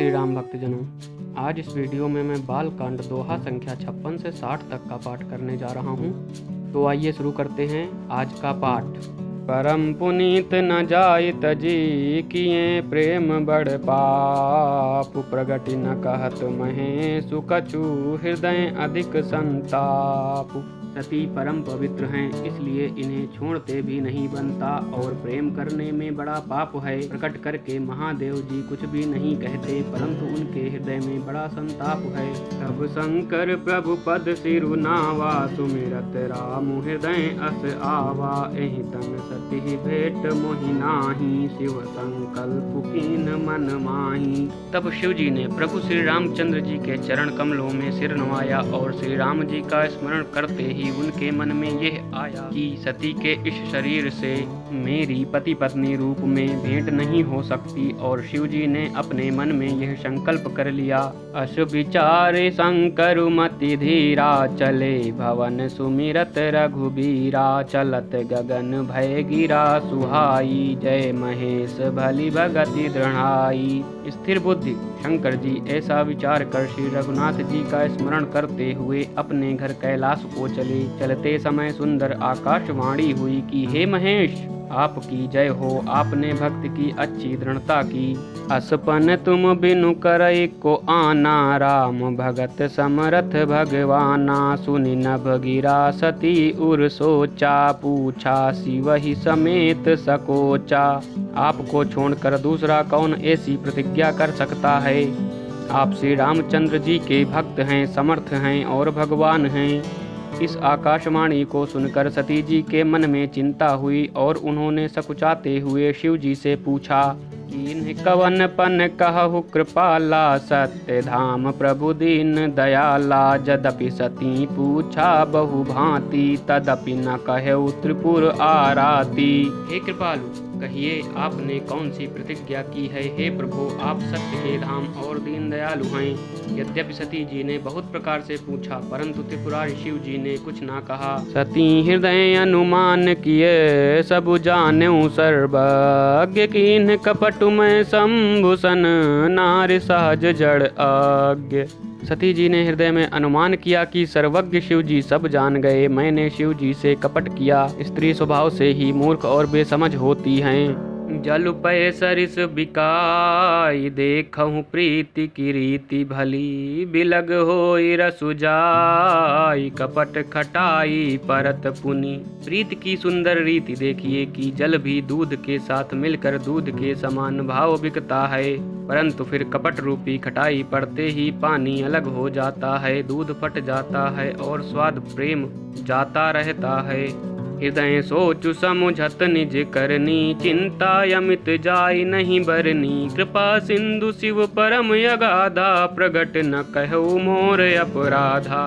श्री राम भक्तजनों, आज इस वीडियो में मैं बालकांड दोहा संख्या 56 से 60 तक का पाठ करने जा रहा हूँ। तो आइए शुरू करते हैं आज का पाठ। परम पुनीत न जाय तजी किए प्रेम बड़ पाप, प्रगति न कहत महे सुकछु हृदय अधिक संताप। सती परम पवित्र हैं, इसलिए इन्हें छोड़ते भी नहीं बनता और प्रेम करने में बड़ा पाप है। प्रकट करके महादेव जी कुछ भी नहीं कहते, परंतु उनके हृदय में बड़ा संताप है। तब शंकर प्रभु पद सिरु नावा, सुमिरत राम हृदय अस आवा। एहि तन सती भेंट मोहि नाही, शिव संकल्प कीन मन माही। तब शिव जी ने प्रभु श्री रामचंद्र जी के चरण कमलों में सिर नवाया और श्री राम जी का स्मरण करते ही उनके मन में यह आया कि सती के इस शरीर से मेरी पति पत्नी रूप में भेंट नहीं हो सकती। और शिव जी ने अपने मन में यह संकल्प कर लिया। अस विचारे शंकर मति धीरा, चले भवन सुमिरत रघुबीरा। चलत गगन भय गिरा सुहाई, जय महेश भली भगति दृढ़ाई। स्थिर बुद्धि शंकर जी ऐसा विचार कर श्री रघुनाथ जी का स्मरण करते हुए अपने घर कैलाश को चले। चलते समय सुंदर आकाशवाणी हुई कि हे महेश, आपकी जय हो, आपने भक्त की अच्छी दृढ़ता की। असपन तुम बिनु करई को आना, राम भगत समरथ भगवाना। सुनि नभ गिरा सती उर सोचा, पूछा शिवहि समेत सकोचा। आपको छोड़कर दूसरा कौन ऐसी प्रतिज्ञा कर सकता है। आप श्री रामचंद्र जी के भक्त हैं, समर्थ हैं और भगवान हैं। इस आकाशवाणी को सुनकर सती जी के मन में चिंता हुई और उन्होंने सकुचाते हुए शिव जी से पूछा कि कवन पन कहु कृपाला, सत्य धाम प्रभु दीन दयाला। यद्यपि सती पूछा बहु भांति, तदपि न कहु त्रिपुर आराती। हे कृपालु, कहिए आपने कौन सी प्रतिज्ञा की है। हे प्रभु, आप सत्य के धाम और दीन दयालु हैं। यद्यपि सती जी ने बहुत प्रकार से पूछा, परंतु त्रिपुरारी शिव जी ने कुछ ना कहा। सती हृदय अनुमान किए, सब जानेऊ सर्वज्ञ। कीन्ह कपट में शंभुसन, नार सहज जड़ आज्ञ। सती जी ने हृदय में अनुमान किया कि सर्वज्ञ शिव जी सब जान गए। मैंने शिव जी से कपट किया। स्त्री स्वभाव से ही मूर्ख और बेसमझ होती हैं। जल पय सरिस बिकाई, देखहु प्रीति की रीति भली। बिलग होई रसु जाई, कपट खटाई परत पुनि। प्रीति की सुंदर रीति देखिए कि जल भी दूध के साथ मिलकर दूध के समान भाव बिकता है, परंतु फिर कपट रूपी खटाई पड़ते ही पानी अलग हो जाता है, दूध फट जाता है और स्वाद प्रेम जाता रहता है। हृदय सोचु समुझत निज करनी, चिंता यमित जाय नहीं बरनी। कृपा सिंधु शिव परम अगाधा, प्रगट न कहु मोर अपराधा।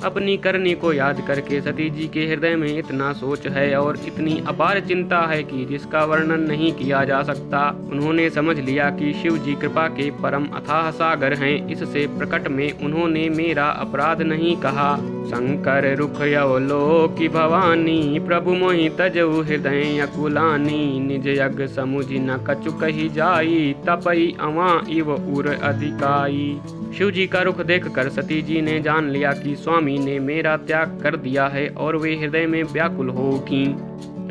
अपनी करनी को याद करके सती जी के हृदय में इतना सोच है और इतनी अपार चिंता है कि जिसका वर्णन नहीं किया जा सकता। उन्होंने समझ लिया कि शिव जी कृपा के परम अथाह सागर हैं, इससे प्रकट में उन्होंने मेरा अपराध नहीं कहा। शंकर रुख अवलोकि भवानी, प्रभु मोहि तजउ हृदय अकुलानी। निज यज्ञ समुझि न कछु कही जाई, तपई अवां इव उर अधिकाई। शिव जी का रुख देखकर सती जी ने जान लिया कि स्वामी ने मेरा त्याग कर दिया है और वे हृदय में व्याकुल हो उठी।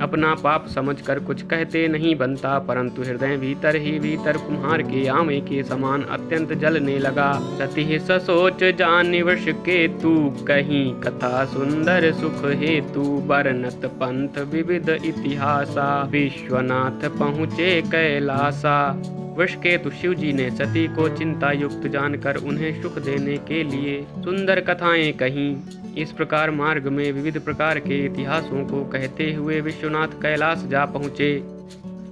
अपना पाप समझकर कुछ कहते नहीं बनता, परंतु हृदय भीतर ही भीतर कुम्हार के आमे के समान अत्यंत जलने लगा। सती ससोच जानि वृष के तू, कहीं कथा सुंदर सुख हेतु। बरनत पंथ विविध इतिहासा, विश्वनाथ पहुँचे कैलासा। वृषकेतु शिव जी ने सती को चिंता युक्त जानकर उन्हें सुख देने के लिए सुंदर कथाएं कहीं। इस प्रकार मार्ग में विविध प्रकार के इतिहासों को कहते हुए विश्वनाथ कैलाश जा पहुँचे।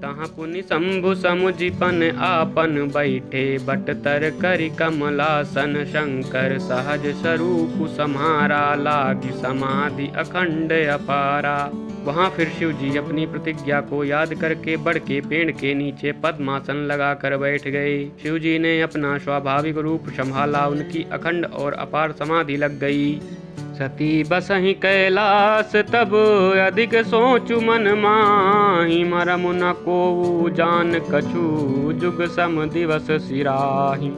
तहाँ पुनि शंभु समुझिपन आपन, बैठे बट तर करि कमलासन। शंकर सहज स्वरूप सम्हारा, लागी समाधि अखंड अपारा। वहाँ फिर शिव जी अपनी प्रतिज्ञा को याद करके बड़ के पेड़ के नीचे पद्मासन लगाकर बैठ गए। शिव जी ने अपना स्वाभाविक रूप संभाला, उनकी अखंड और अपार समाधि लग गई। सती बसहि कैलास तब, अधिक सोचु मन माहि। मरमु न कोउ जान कछु, जुग सम दिवस सिराहि।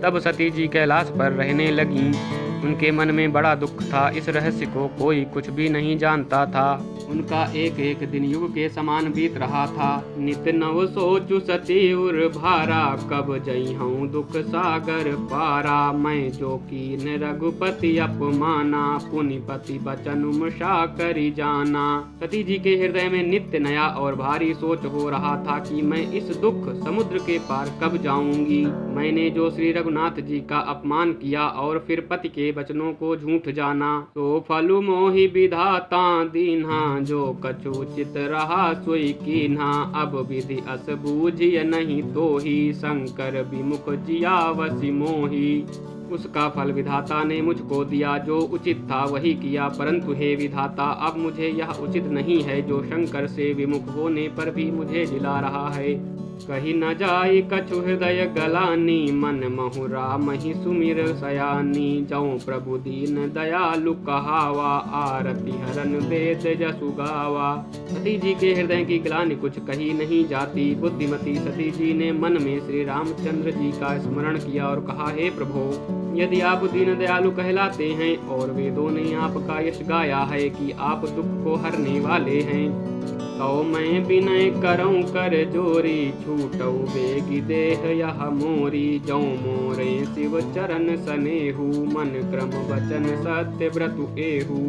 तब सती जी कैलाश पर रहने लगीं। उनके मन में बड़ा दुख था। इस रहस्य को कोई कुछ भी नहीं जानता था। उनका एक एक दिन युग के समान बीत रहा था। नित नव सोचु सती उर भारा, कब जइहूँ दुख सागर पारा। मैं जो कीन रघुपति अपमाना, पुनिपति बचन मुषा करी जाना। सती जी के हृदय में नित्य नया और भारी सोच हो रहा था कि मैं इस दुख समुद्र के पार कब जाऊंगी। मैंने जो श्री रघुनाथ जी का अपमान किया और फिर पति के वचनों को झूठ जाना, तो फलु मोहि विधाता दीन्हा। जो कछु चित रहा सोई कीन्हा, अब विधि अस बूझिय नहीं तो ही। शंकर विमुख जिया वसी मोही। उसका फल विधाता ने मुझको दिया, जो उचित था वही किया। परंतु हे विधाता, अब मुझे यह उचित नहीं है जो शंकर से विमुख होने पर भी मुझे जिला रहा है। कही न जाई कछु हृदय गलानी, मन महु राम ही सुमिर सयानी। जौ प्रभु दीन दयालु कहावा, आरती हरन वेद जसु गावा। सती जी के हृदय की ग्लानि कुछ कही नहीं जाती। बुद्धिमती सती जी ने मन में श्री रामचंद्र जी का स्मरण किया और कहा, हे प्रभु, यदि आप दीन दयालु कहलाते हैं और वेदों ने आपका यश गाया है कि आप दुख को हरने वाले हैं, तो मैं विनय करऊं कर जोरी। छूटऊ बेगी देह यह मोरी। जौ मोरे शिव चरण सनेहू, मन क्रम वचन सत्य व्रतु एहू।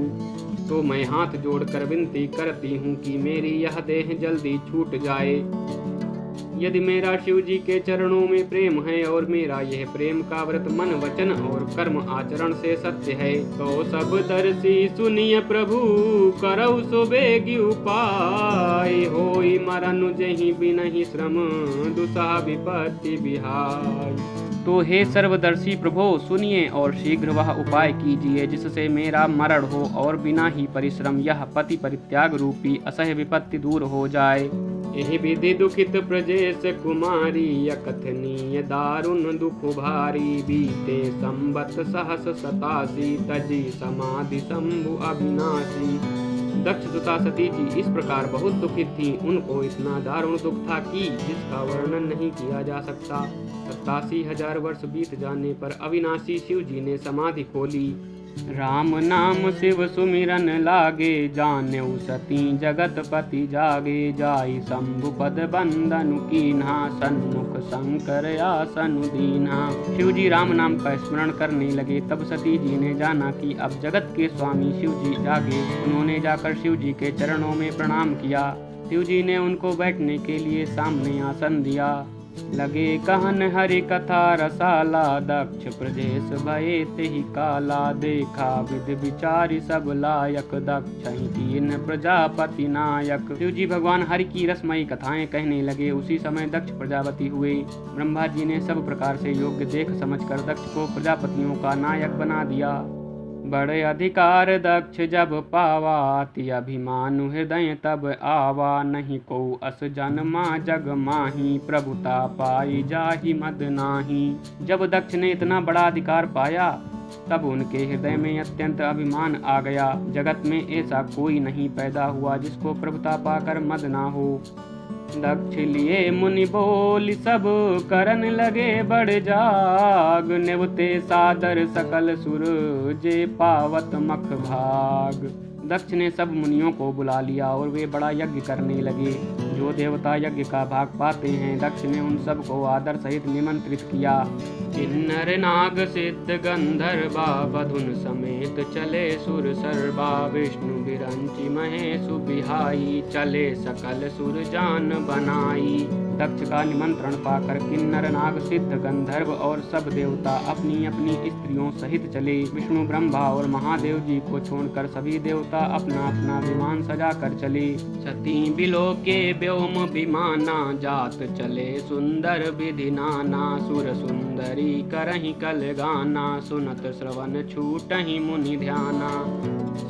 तो मैं हाथ जोड़कर विनती करती हूँ कि मेरी यह देह जल्दी छूट जाए। यदि मेरा शिव जी के चरणों में प्रेम है और मेरा यह प्रेम का व्रत मन वचन और कर्म आचरण से सत्य है, तो सब दर्शी सुनिय प्रभु, करऊ सो बेगी उपाय। होई मरनु जहि बिनहि श्रम, दुसह विपत्ति बिहाय। तो हे सर्वदर्शी प्रभु, सुनिए और शीघ्र वह उपाय कीजिए जिससे मेरा मरण हो और बिना ही परिश्रम यह पति परित्याग रूपी असह्य विपत्ति दूर हो जाए। यही विधि दुखित प्रजेश कुमारी, अकथनीय दारुण दुख भारी। बीते संबत सहस 87, तजी समाधि शंभु अविनाशी। दक्ष सुता सती जी इस प्रकार बहुत दुखित थी। उनको इतना दारुण दुख था कि जिसका वर्णन नहीं किया जा सकता। 87,000 वर्ष बीत जाने पर अविनाशी शिव जी ने समाधि खोली। राम नाम शिव सुमिरन लागे, जानेउ सती जगत पति जागे। जाई शंभु पद बंदनु कीन्हा, सन्मुख शंकर आसनु दीन्हा। शिव जी राम नाम का स्मरण करने लगे। तब सती जी ने जाना कि अब जगत के स्वामी शिव जी जागे। उन्होंने जाकर शिव जी के चरणों में प्रणाम किया। शिव जी ने उनको बैठने के लिए सामने आसन दिया। लगे कहन हरि कथा रसाला, दक्ष प्रदेश भये तेहि काला। देखा विधि विचारी सब लायक, दक्ष कीन प्रजापति नायक। शिव जी भगवान हरि की रसमयी कथाएं कहने लगे। उसी समय दक्ष प्रजापति हुए। ब्रह्मा जी ने सब प्रकार से योग्य देख समझकर दक्ष को प्रजापतियों का नायक बना दिया। बड़े अधिकार दक्ष जब पावा, अति अभिमानु हृदय तब आवा। नहीं को अस जन्मा जग माही, प्रभुता पाई जाहि मद नाही। जब दक्ष ने इतना बड़ा अधिकार पाया तब उनके हृदय में अत्यंत अभिमान आ गया। जगत में ऐसा कोई नहीं पैदा हुआ जिसको प्रभुता पाकर मद ना हो। दक्ष लिए मुनि बोल सब, करन लगे बड़ जाग। नेवते सादर सकल सुर, जे पावत मख भाग। दक्ष ने सब मुनियों को बुला लिया और वे बड़ा यज्ञ करने लगे। जो देवता यज्ञ का भाग पाते हैं, दक्ष ने उन सब को आदर सहित निमंत्रित किया। किन्नर नाग सिद्ध गंधर्वा, बधुन समेत चले सुर सर्वा। विष्णु विरंचि महेशु बिहाई, चले सकल सुर जान बनाई। दक्ष का निमंत्रण पाकर किन्नर नाग सिद्ध गंधर्व और सब देवता अपनी अपनी स्त्रियों सहित चले। विष्णु ब्रह्मा और महादेव जी को छोड़कर सभी देवता अपना अपना विमान सजा कर चले। सती बिलोके व्योम विमाना, जात चले सुंदर विधि नाना। सुर सुंदरी करहि कल गाना, सुनत श्रवण छूटहि मुनि ध्याना।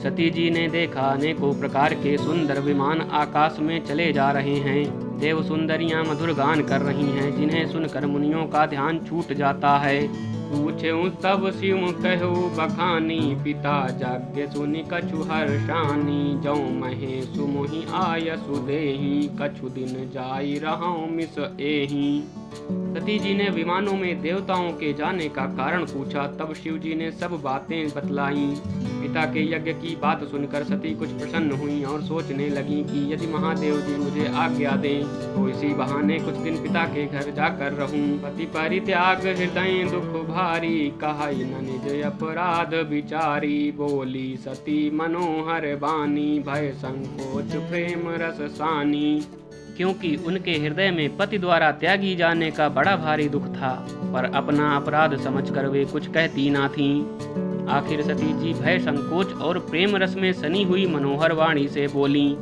सती जी ने देखा अनेकों प्रकार के सुंदर विमान आकाश में चले जा रहे हैं। देव सुंदरियां मधुर गान कर रही हैं, जिन्हें सुनकर मुनियों का ध्यान छूट जाता है। पूछें तब शिव कहु बखानी, पिता यज्ञ सुनि कछु हर्षानी। जौ महेशु मोहि आयसु देहि, कछु दिन जाई रहौं मिस एहि। सती जी ने विमानों में देवताओं के जाने का कारण पूछा। तब शिव जी ने सब बातें बतलाई। पिता के यज्ञ की बात सुनकर सती कुछ प्रसन्न हुई और सोचने लगी कि यदि महादेव जी मुझे आज्ञा दें तो इसी बहाने कुछ दिन पिता के घर जाकर रहूं। पति परित्याग हृदय दुख भारी, कहाई न निज अपराध विचारी। बोली सती मनोहर बानी, भय संकोच प्रेम रस सानी। क्योंकि उनके हृदय में पति द्वारा त्यागी जाने का बड़ा भारी दुख था, पर अपना अपराध समझकर वे कुछ कहती ना थीं। आखिर सती जी भय संकोच और प्रेम रस में सनी हुई मनोहर वाणी से बोली।